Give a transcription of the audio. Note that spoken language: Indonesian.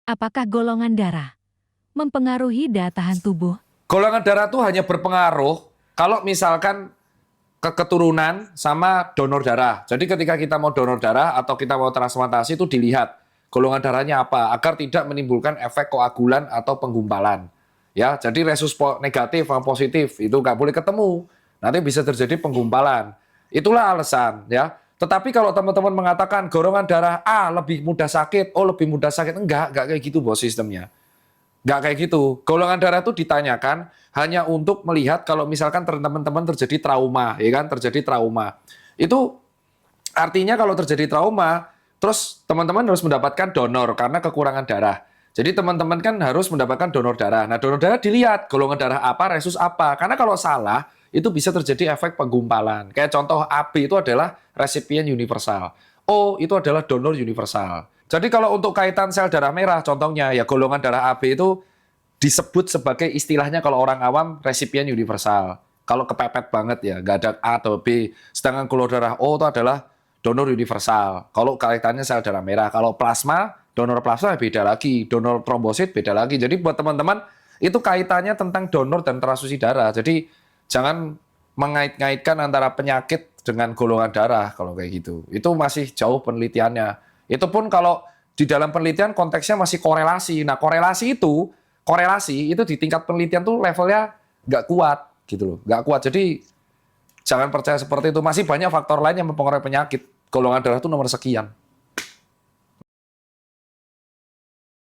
Apakah golongan darah mempengaruhi daya tahan tubuh? Golongan darah tuh hanya berpengaruh kalau misalkan keturunan sama donor darah. Jadi ketika kita mau donor darah atau kita mau transplantasi itu dilihat golongan darahnya apa agar tidak menimbulkan efek koagulan atau penggumpalan. Ya, jadi resus negatif sama positif itu nggak boleh ketemu. Nanti bisa terjadi penggumpalan. Itulah alasan ya. Tetapi kalau teman-teman mengatakan golongan darah A lebih mudah sakit, oh lebih mudah sakit, enggak kayak gitu bos sistemnya. Nggak kayak gitu. Golongan darah itu ditanyakan hanya untuk melihat kalau misalkan teman-teman terjadi trauma, ya kan, terjadi trauma. Itu artinya kalau terjadi trauma, terus teman-teman harus mendapatkan donor karena kekurangan darah. Jadi teman-teman kan harus mendapatkan donor darah. Nah, donor darah dilihat golongan darah apa, resus apa. Karena kalau salah, itu bisa terjadi efek penggumpalan. Kayak contoh AB itu adalah resipien universal. O itu adalah donor universal. Jadi kalau untuk kaitan sel darah merah, contohnya ya golongan darah AB itu disebut sebagai istilahnya kalau orang awam resipien universal. Kalau kepepet banget ya, nggak ada A atau B. Sedangkan kalau darah O itu adalah donor universal. Kalau kaitannya sel darah merah. Kalau plasma, donor plasma beda lagi. Donor trombosit beda lagi. Jadi buat teman-teman, itu kaitannya tentang donor dan transfusi darah. Jadi jangan mengait-ngaitkan antara penyakit dengan golongan darah kalau kayak gitu. Itu masih jauh penelitiannya. Itu pun kalau di dalam penelitian konteksnya masih korelasi. Nah, korelasi itu di tingkat penelitian tuh levelnya nggak kuat gitu loh, nggak kuat. Jadi jangan percaya seperti itu. Masih banyak faktor lain yang mempengaruhi penyakit. Golongan darah itu nomor sekian.